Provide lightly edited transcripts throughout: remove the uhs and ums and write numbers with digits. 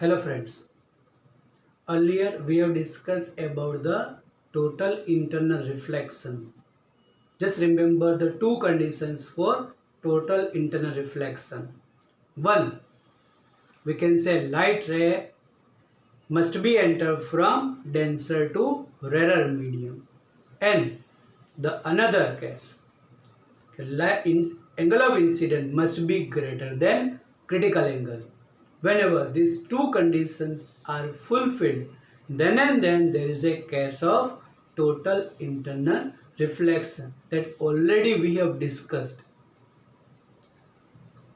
Hello friends. Earlier we have discussed about the total internal reflection. Just remember the two conditions for total internal reflection. One, we can say light ray must be entered from denser to rarer medium. And the another case, angle of incidence must be greater than critical angle. Whenever these two conditions are fulfilled, then and then there is a case of total internal reflection that already we have discussed.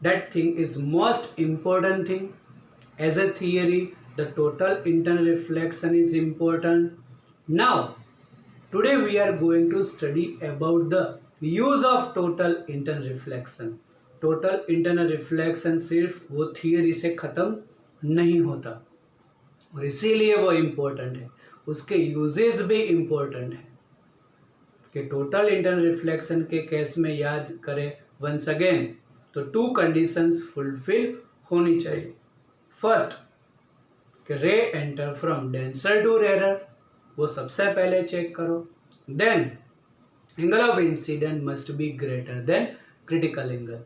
That thing is most important thing. As a theory, the total internal reflection is important. Now, today we are going to study about the use of total internal reflection. Total internal reflection सिर्फ वो theory से ख़त्म नहीं होता और इसीलिए वो important है, उसके यूजेस भी इम्पोर्टेंट है कि टोटल इंटरनल रिफ्लेक्शन के केस में याद करें वंस अगेन तो टू कंडीशंस फुलफिल होनी चाहिए. फर्स्ट कि ray enter from denser to rarer, वो सबसे पहले चेक करो. Then angle of incident must be greater than critical angle.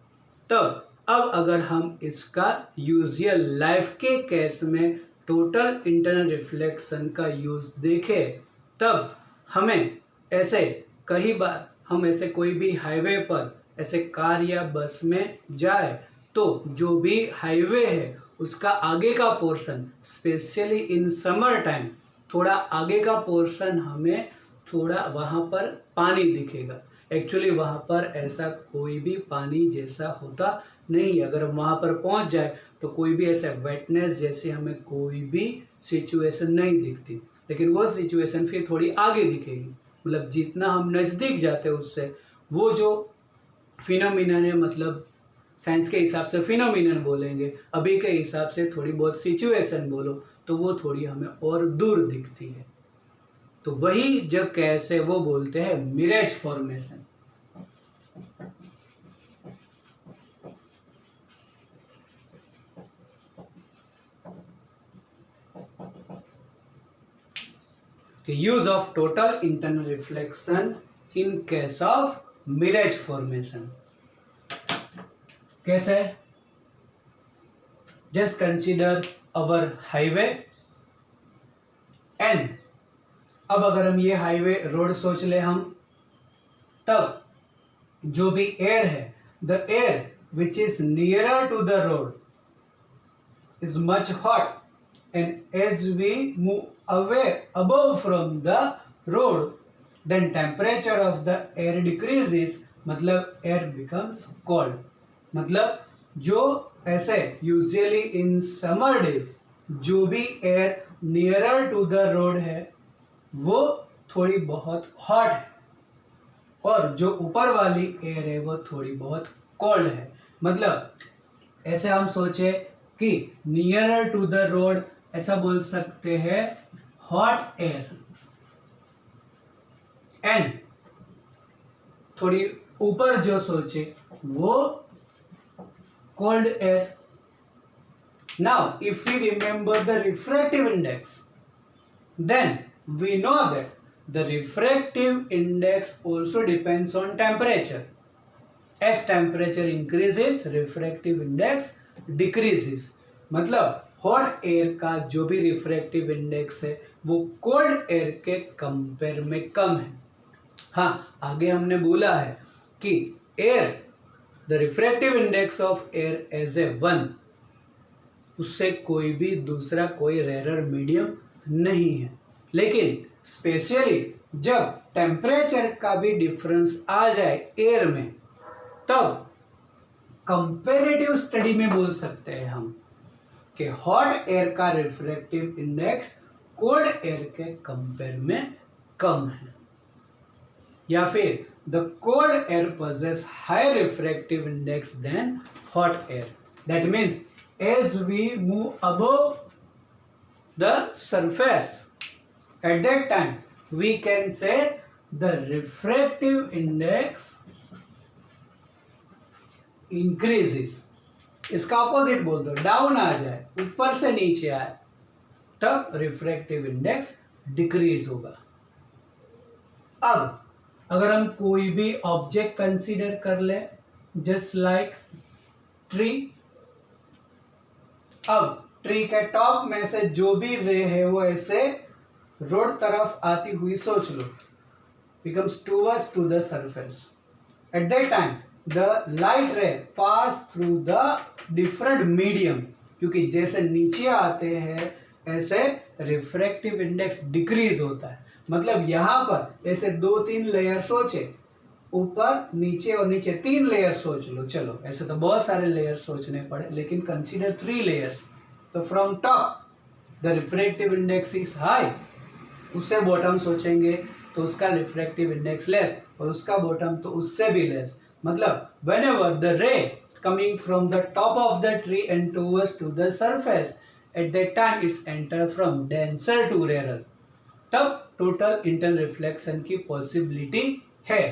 तब अब अगर हम इसका यूजुअल लाइफ के केस में टोटल इंटरनल रिफ्लेक्शन का यूज देखें, तब हमें ऐसे कई बार हम ऐसे कोई भी हाईवे पर ऐसे कार या बस में जाए तो जो भी हाईवे है उसका आगे का portion, specially in summer time, थोड़ा आगे का पोर्शन हमें थोड़ा वहाँ पर पानी दिखेगा. एक्चुअली वहाँ पर ऐसा कोई भी पानी जैसा होता नहीं. अगर वहाँ पर पहुँच जाए तो कोई भी ऐसा वेटनेस जैसे हमें कोई भी सिचुएशन नहीं दिखती, लेकिन वो सिचुएशन फिर थोड़ी आगे दिखेगी. मतलब जितना हम नज़दीक जाते हैं उससे वो जो फिनोमिनन है, मतलब साइंस के हिसाब से फिनोमिनन बोलेंगे, अभी के हिसाब से थोड़ी बहुत सिचुएशन बोलो तो वो थोड़ी हमें और दूर दिखती है. तो वही जो केस है वो बोलते हैं mirage formation. Use of total internal reflection in case of mirage formation. कैसे? Just consider our highway and अब अगर हम ये हाईवे रोड सोच ले हम, तब जो भी एयर है, the air which is nearer to the road is much hot and as we move away above from the road then temperature of the air decreases, मतलब एयर बिकम्स कोल्ड. मतलब जो ऐसे यूजुअली इन समर डेज जो भी air nearer to the road है वो थोड़ी बहुत हॉट है और जो ऊपर वाली एयर है वो थोड़ी बहुत कोल्ड है. मतलब ऐसे हम सोचे कि नियरर टू द रोड, ऐसा बोल सकते हैं हॉट एयर, एंड थोड़ी ऊपर जो सोचे वो cold air. Now if we remember the refractive index, then we know that the refractive index also depends on temperature. As temperature increases, refractive index decreases. मतलब हॉट एयर का जो भी refractive index है वो कोल्ड एयर के compare में कम है. हाँ, आगे हमने बोला है कि air, the refractive index of air as a 1, उससे कोई भी दूसरा कोई रेरर मीडियम नहीं है. लेकिन स्पेशली जब टेम्परेचर का भी डिफरेंस आ जाए एयर में, तब कंपैरेटिव स्टडी में बोल सकते हैं हम कि हॉट एयर का रिफ्रैक्टिव इंडेक्स कोल्ड एयर के कंपेयर में कम है, या फिर the cold air possess higher refractive index than hot air. That means as we move above the surface, at that time we can say the refractive index increases. इसका opposite बोल दो, down आ जाए, ऊपर से नीचे आए, तब रिफ्रैक्टिव इंडेक्स डिक्रीज होगा। अब अगर हम कोई भी ऑब्जेक्ट कंसीडर कर ले, जस्ट लाइक ट्री, अब ट्री के टॉप में से जो भी रे है वो ऐसे रोड तरफ आती हुई सोच लो, becomes towards to the surface. At that time the light ray pass through the different medium, क्योंकि जैसे नीचे आते हैं ऐसे रिफ्रैक्टिव इंडेक्स डिक्रीज होता है। मतलब यहाँ पर ऐसे 2-3 लेयर सोचे, ऊपर नीचे और नीचे 3 लेयर सोच लो, चलो ऐसे तो बहुत सारे लेयर सोचने पड़े, लेकिन कंसीडर 3 लेयर्स। तो from top the refractive index is high, उससे बॉटम सोचेंगे तो उसका रिफ्रैक्टिव इंडेक्स लेस, और उसका बॉटम तो उससे भी लेस। मतलब whenever the ray coming from the top of the tree and towards to the surface, at that time it's enter from denser to rare, तब टोटल इंटरनल रिफ्लेक्शन की possibility है।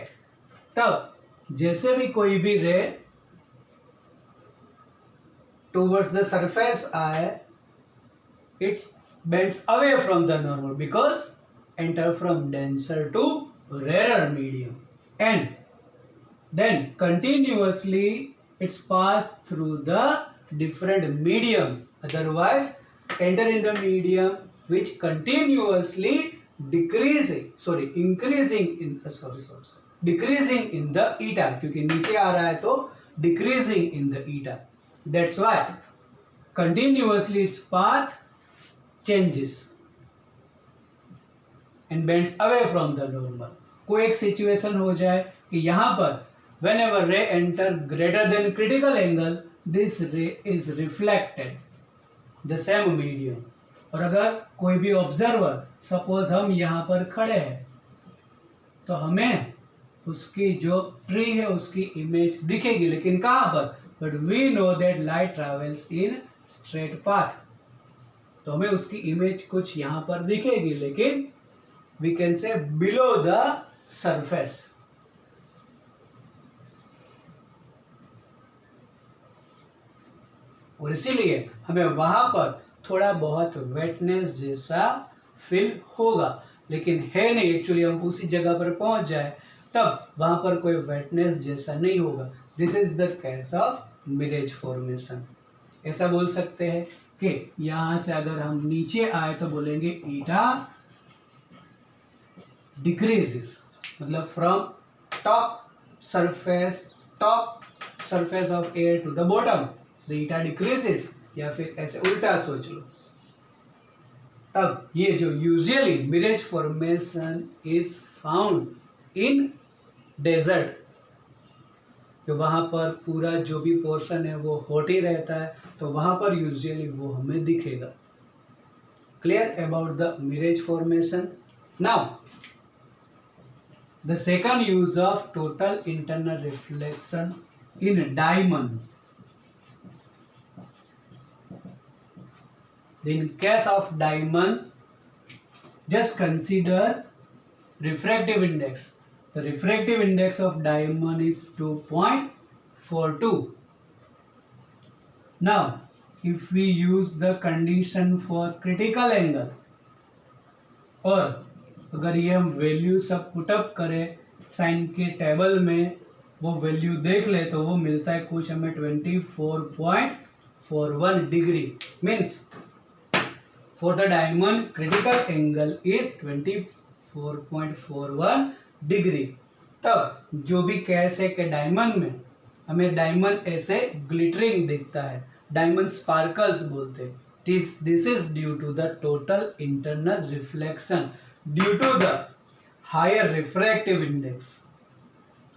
तब जैसे भी कोई भी रे टुवर्ड्स द सरफेस आए, it's bends away from the normal because enter from denser to rarer medium, and then continuously it's passed through the different medium, otherwise enter in the medium which continuously increasing in decreasing in the eta, क्योंकि नीचे आ रहा है तो decreasing in the eta, that's why continuously its path changes and bends away from the normal. कोई एक situation हो जाए कि यहाँ पर whenever ray enter greater than critical angle, this ray is reflected the same medium. और अगर कोई भी ऑब्जर्वर, सपोज हम यहाँ पर खड़े हैं, तो हमें उसकी जो ट्री है उसकी इमेज दिखेगी, लेकिन कहाँ पर? But we know that light travels in straight path, तो हमें उसकी इमेज कुछ यहां पर दिखेगी, लेकिन we can say below the surface. और इसीलिए हमें वहां पर थोड़ा बहुत वेटनेस जैसा फील होगा, लेकिन है नहीं, एक्चुअली हम उसी जगह पर पहुंच जाए तब वहां पर कोई वेटनेस जैसा नहीं होगा। This is the case of mirage formation. ऐसा बोल सकते हैं कि यहां से अगर हम नीचे आए तो बोलेंगे ईटा डिक्रीजेस, मतलब from top surface of air to the bottom the eta decreases, या फिर ऐसे उल्टा सोच लो। अब ये जो usually mirage formation is found in desert, तो वहां पर पूरा जो भी पोर्शन है वो हॉट ही रहता है, तो वहां पर यूजुअली वो हमें दिखेगा। Clear about the mirage formation. Now the second use of total internal reflection in diamond. In case of diamond, just consider refractive index. The refractive index of diamond is 2.42. Now, if we use the condition for critical angle, और अगर ये हम value सब put up करें sign के table में, वो value देख ले तो वो मिलता है कुछ हमें 24.41 degree. Means for the diamond critical angle is 24.41 degree. तब जो भी केस है कि डायमंड में हमें डायमंड ऐसे ग्लिटरिंग दिखता है, डायमंड स्पार्कल्स बोलते हैं, this is due to the total internal reflection due to the higher refractive index,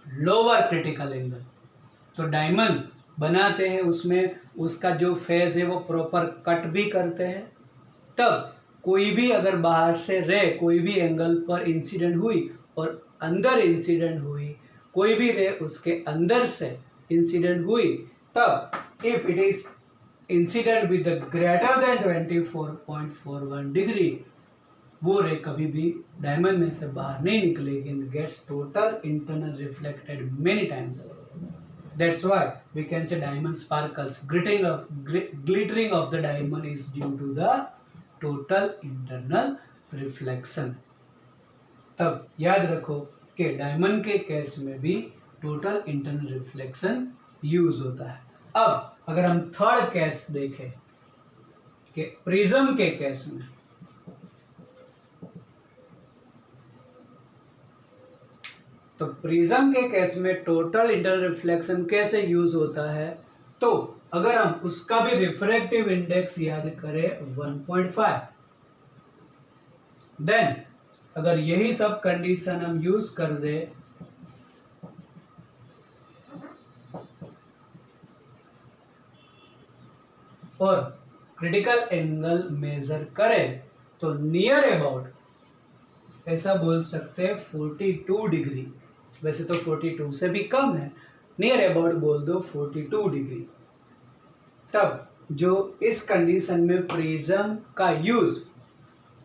lower critical angle. तो डायमंड बनाते हैं उसमें उसका जो फेज है वो प्रॉपर कट भी करते हैं, तब कोई भी अगर बाहर से रे कोई भी एंगल पर इंसिडेंट हुई और अंदर इंसिडेंट हुई, कोई भी रे उसके अंदर से इंसिडेंट हुई, तब if it is incident with greater than 24.41 degree, वो रे कभी भी डायमंड में से बाहर नहीं निकलेगी, gets total internal reflected many times. That's why we can say diamond sparkles. Glittering of the diamond is due to the total internal reflection. तब याद रखो कि डायमंड के केस में भी टोटल इंटरनल रिफ्लेक्शन यूज होता है। अब अगर हम थर्ड केस देखें कि प्रिज्म के केस में, तो प्रिज्म के केस में टोटल इंटरनल रिफ्लेक्शन कैसे यूज होता है, तो अगर हम उसका भी रिफ्रैक्टिव इंडेक्स याद करें 1.5, देन अगर यही सब कंडीशन हम यूज कर दे और क्रिटिकल एंगल मेजर करें तो नियर अबाउट ऐसा बोल सकते हैं 42 डिग्री, वैसे तो 42 से भी कम है, नियर अबाउट बोल दो 42 डिग्री। तब जो इस कंडीशन में प्रिज्म का यूज,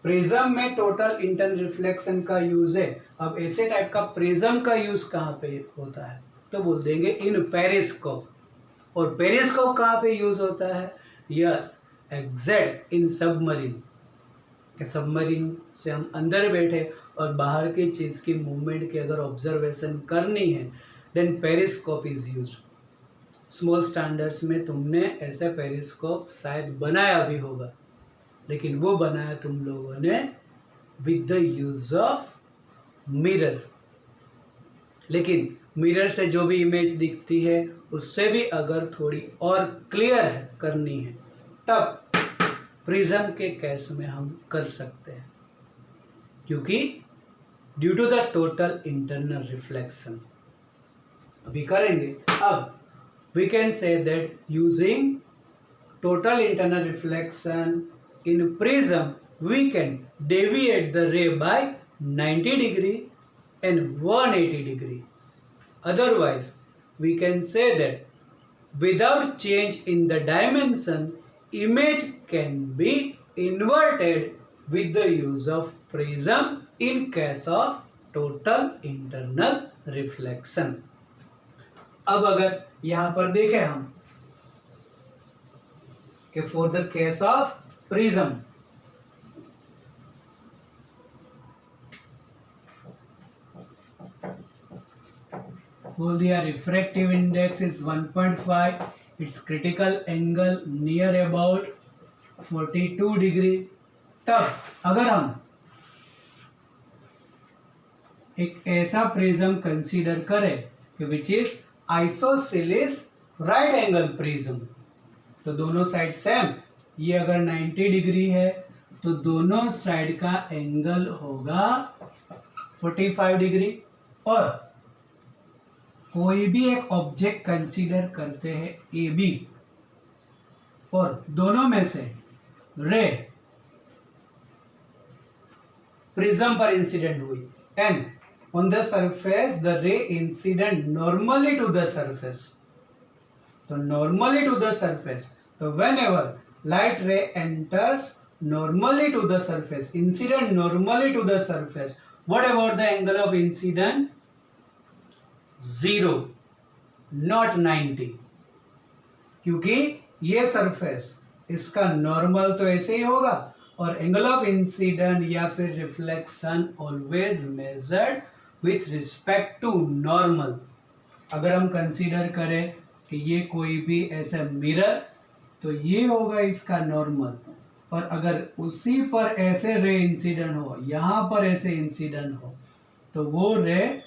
प्रिज्म में टोटल इंटरनल रिफ्लेक्शन का यूज है। अब ऐसे टाइप का प्रिज्म का यूज कहाँ पे होता है, तो बोल देंगे इन पेरिस्कोप। और पेरिस्कोप कहाँ पे यूज होता है, यस एग्जैक्ट इन सबमरीन। सबमरीन से हम अंदर बैठे और बाहर की चीज की मूवमेंट की अगर ऑब्जर्वेशन करनी है, then periscope is used. Small standards में तुमने ऐसा पेरिस्कोप शायद बनाया भी होगा, लेकिन वो बनाया तुम लोगों ने with the use of mirror. लेकिन मिरर से जो भी इमेज दिखती है उससे भी अगर थोड़ी और क्लियर करनी है, तब प्रिज्म के केस में हम कर सकते हैं, क्योंकि due to the total internal reflection. अभी करेंगे। अब we can say that using total internal reflection in prism we can deviate the ray by 90 degree and 180 degree. Otherwise we can say that without change in the dimension, image can be inverted with the use of prism in case of total internal reflection. अब अगर यहां पर देखें हम कि for the case of prism, बोल दिया refractive index is 1.5, it's critical angle near about 42 degree. तब अगर हम एक ऐसा प्रिज्म कंसीडर करें कि which is isosceles right angle prism, तो दोनों साइड सेम, ये अगर 90 डिग्री है तो दोनों साइड का एंगल होगा 45 डिग्री। और कोई भी एक ऑब्जेक्ट कंसीडर करते हैं ए बी, और दोनों में से रे प्रिज्म पर इंसिडेंट हुई and on the surface the ray incident normally to the surface, so normally to the surface, so whenever light ray enters normally to the surface, incident normally to the surface, what about the angle of incident, 0 not 90, क्योंकि ये surface इसका normal तो ऐसे ही होगा और angle of incident या फिर reflection always measured with respect to normal. अगर हम कंसीडर करें कि ये कोई भी ऐसा मिरर, तो ये होगा इसका नॉर्मल, और अगर उसी पर ऐसे रे इंसिडेंट हो, यहां पर ऐसे इंसिडेंट हो, तो वो रे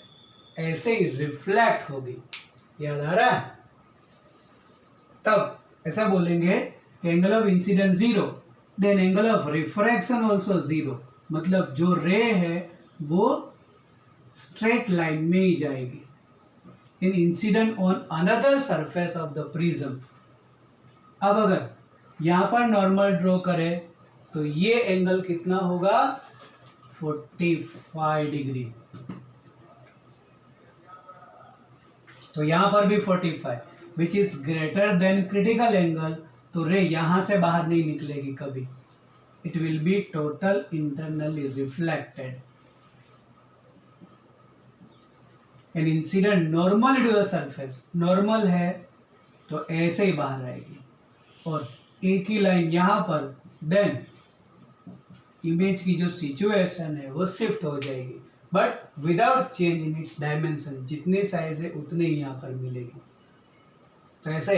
ऐसे ही रिफ्लेक्ट होगी। याद आ रहा है? तब ऐसा बोलेंगे कि angle of incident 0, then angle of refraction also 0, मतलब जो रे है वो स्ट्रेट लाइन में ही जाएगी in incident on another surface of the prism. अब अगर यहां पर नॉर्मल ड्रॉ करें तो ये एंगल कितना होगा, 45 डिग्री, तो यहां पर भी 45 which is greater than critical angle, तो रे यहां से बाहर नहीं निकलेगी कभी, it will be total internally reflected. An incident normal to the surface, normal है तो ऐसे ही बाहर आएगी और एक ही लाइन यहाँ पर, देन इमेज की जो सिचुएशन है वो शिफ्ट हो जाएगी but without change in its dimension, जितनी साइज है उतने ही यहाँ पर मिलेगी। तो ऐसे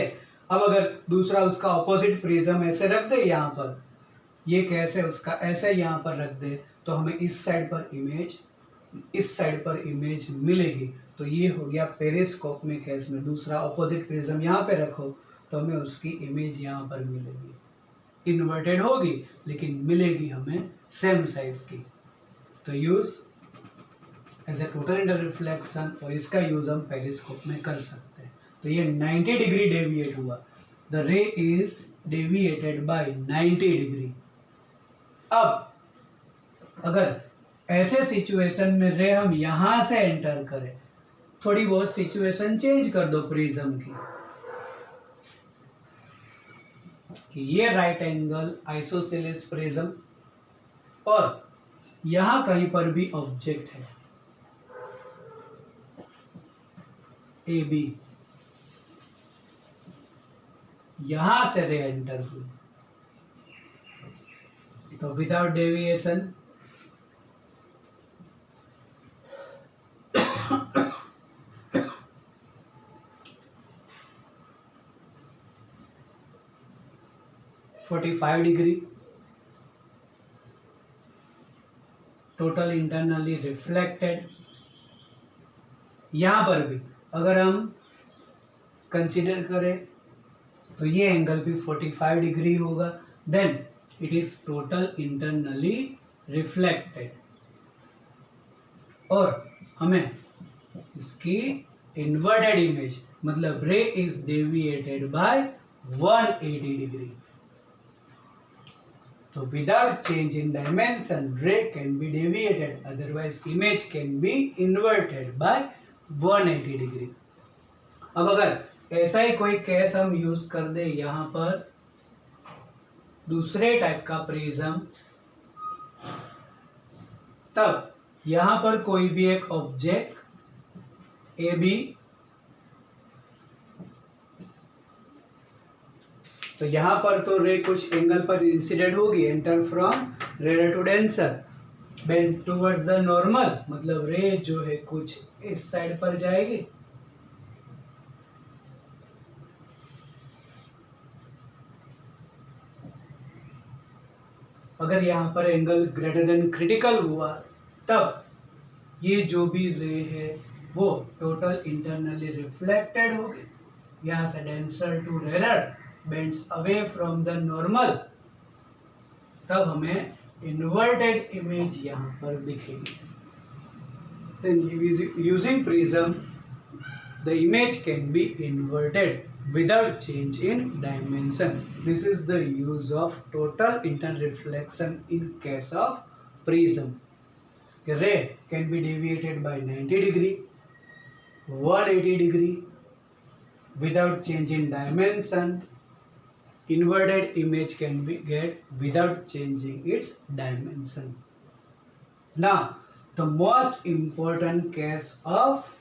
अब अगर दूसरा उसका ऑपोजिट प्रिज्म ऐसे रख दे यहाँ पर, ये कैसे उसका ऐसे यहाँ पर रख दे तो हमें इस साइड पर इमेज, इस साइड पर इमेज मिलेगी। तो ये हो गया पेरिस्कोप में केस में, दूसरा ऑपोजिट प्रिज्म यहाँ पे रखो तो हमें उसकी इमेज यहाँ पर मिलेगी, इन्वर्टेड होगी लेकिन मिलेगी हमें सेम साइज की। तो use as a total inter reflection, और इसका यूज हम पेरिस्कोप में कर सकते हैं। तो ये 90 डिग्री डेविएट हुआ, the ray is deviated by 90 degree. अब अगर ऐसे सिचुएशन में रे हम यहां से एंटर करें, थोड़ी बहुत सिचुएशन चेंज कर दो प्रिज्म की, कि ये राइट एंगल आइसोसेलेस प्रिज्म और यहां कहीं पर भी ऑब्जेक्ट है ए बी, यहां से रे एंटर हुई तो without deviation (45 degree total internally reflected. यहां पर भी अगर हम कंसीडर करें तो ये एंगल भी 45 डिग्री होगा, then it is total internally reflected और हमें इसकी इन्वर्टेड इमेज, मतलब ray is deviated by 180 degree. तो without change in dimension ray can be deviated, otherwise image can be inverted by 180 degree. अब अगर ऐसा ही कोई केस हम यूज कर दे यहां पर दूसरे टाइप का प्रिज्म, तब यहां पर कोई भी एक ऑब्जेक्ट ए बी, तो यहां पर तो रे कुछ एंगल पर इंसिडेंट होगी, एंटर फ्रॉम रेडर to denser, bend towards the normal, मतलब रे जो है कुछ इस साइड पर जाएगी, अगर यहां पर एंगल ग्रेटर देन क्रिटिकल हुआ तब ये जो भी रे है वो टोटल इंटरनली रिफ्लेक्टेड होगी, यहां से डेंसर टू रेडर bends away from the normal, तब हमें इन्वर्टेड इमेज यहां पर दिखेगी। Then using prism the image can be inverted without change in dimension. This is the use of total interreflection in case of prism. The ray can be deviated by 90 degree, 180 degree without change in dimension. Inverted image can be get without changing its dimension. Now the most important case of